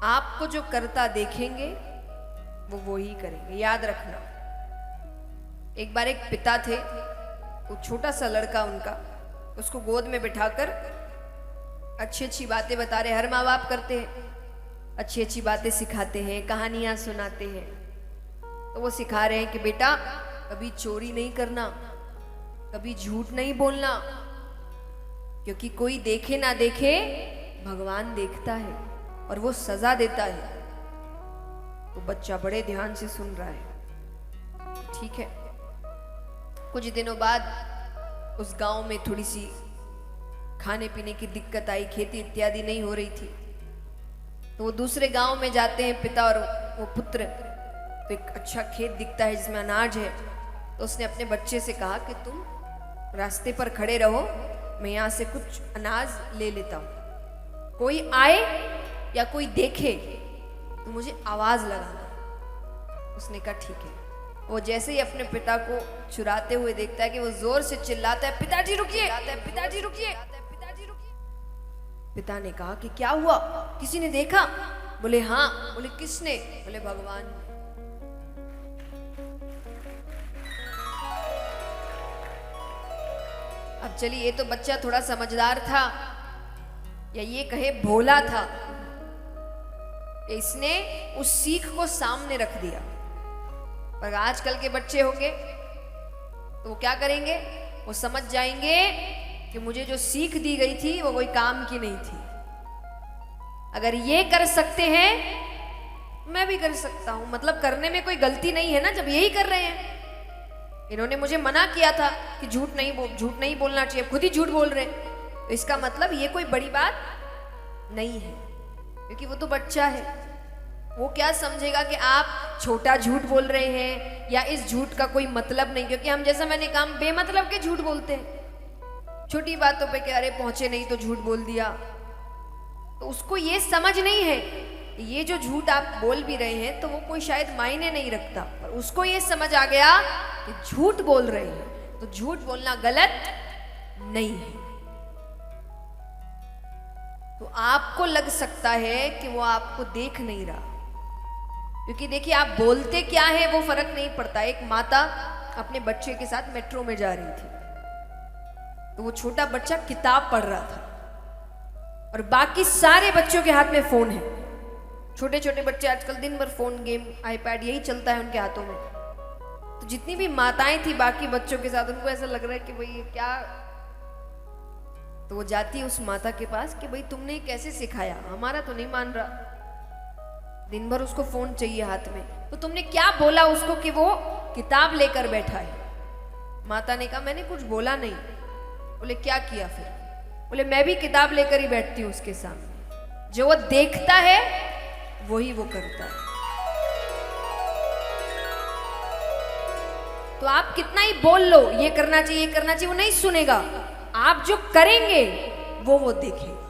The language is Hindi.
आपको जो करता देखेंगे वो ही करेंगे, याद रखना। एक बार एक पिता थे, वो छोटा सा लड़का उनका, उसको गोद में बिठाकर अच्छी अच्छी बातें बता रहे। हर माँ बाप करते हैं, अच्छी अच्छी बातें सिखाते हैं, कहानियां सुनाते हैं। तो वो सिखा रहे हैं कि बेटा कभी चोरी नहीं करना, कभी झूठ नहीं बोलना, क्योंकि कोई देखे ना देखे भगवान देखता है और वो सजा देता है। तो बच्चा बड़े ध्यान से सुन रहा है। ठीक है। कुछ दिनों बाद उस गांव में थोड़ी सी खाने पीने की दिक्कत आई, खेती इत्यादि नहीं हो रही थी। तो वो दूसरे गांव में जाते हैं पिता और वो पुत्र। तो एक अच्छा खेत दिखता है जिसमें अनाज है। तो उसने अपने बच्चे से कहा कि तुम रास्ते पर खड़े रहो, मैं यहाँ से कुछ अनाज ले लेता हूँ। कोई आए या कोई देखे तो मुझे आवाज लगाना। उसने कहा ठीक है। वो जैसे ही अपने पिता को चुराते हुए देखता है कि वो जोर से चिल्लाता है, पिताजी रुकिए, पिताजी रुकिए, पिताजी रुकिए। पिता ने कहा कि क्या हुआ, किसी ने देखा? बोले हाँ। बोले किसने? बोले भगवान ने। अब चलिए, ये तो बच्चा थोड़ा समझदार था, या ये कहे भोला था। इसने उस सीख को सामने रख दिया। पर आजकल के बच्चे होंगे तो वो क्या करेंगे? वो समझ जाएंगे कि मुझे जो सीख दी गई थी वो कोई काम की नहीं थी। अगर ये कर सकते हैं मैं भी कर सकता हूं। मतलब करने में कोई गलती नहीं है ना, जब यही कर रहे हैं। इन्होंने मुझे मना किया था कि झूठ नहीं बोलना चाहिए, खुद ही झूठ बोल रहे हैं। तो इसका मतलब ये कोई बड़ी बात नहीं है, क्योंकि वो तो बच्चा है। वो क्या समझेगा कि आप छोटा झूठ बोल रहे हैं या इस झूठ का कोई मतलब नहीं। क्योंकि हम, जैसा मैंने कहा, बेमतलब के झूठ बोलते हैं। छोटी बातों पे क्या, अरे पहुंचे नहीं तो झूठ बोल दिया। तो उसको ये समझ नहीं है, ये जो झूठ आप बोल भी रहे हैं तो वो कोई शायद मायने नहीं रखता। पर उसको ये समझ आ गया कि झूठ बोल रहे हैं तो झूठ बोलना गलत नहीं है। तो आपको लग सकता है कि वो आपको देख नहीं रहा, क्योंकि देखिए आप बोलते क्या है वो फर्क नहीं पड़ता। एक माता अपने बच्चे के साथ मेट्रो में जा रही थी, तो वो छोटा बच्चा किताब पढ़ रहा था और बाकी सारे बच्चों के हाथ में फोन है। छोटे छोटे बच्चे आजकल दिन भर फोन, गेम, आईपैड यही चलता है उनके हाथों में। तो जितनी भी माताएं थी बाकी बच्चों के साथ, उनको ऐसा लग रहा है कि भाई ये क्या। तो वो जाती है उस माता के पास कि भाई तुमने कैसे सिखाया, हमारा तो नहीं मान रहा, दिन भर उसको फोन चाहिए हाथ में। तो तुमने क्या बोला उसको कि वो किताब लेकर बैठा है? माता ने कहा मैंने कुछ बोला नहीं। बोले क्या किया फिर? बोले मैं भी किताब लेकर ही बैठती हूँ उसके सामने, जो वो देखता है वही वो करता है। तो आप कितना ही बोल लो ये करना चाहिए, ये करना चाहिए, वो नहीं सुनेगा। आप जो करेंगे वो देखेगा।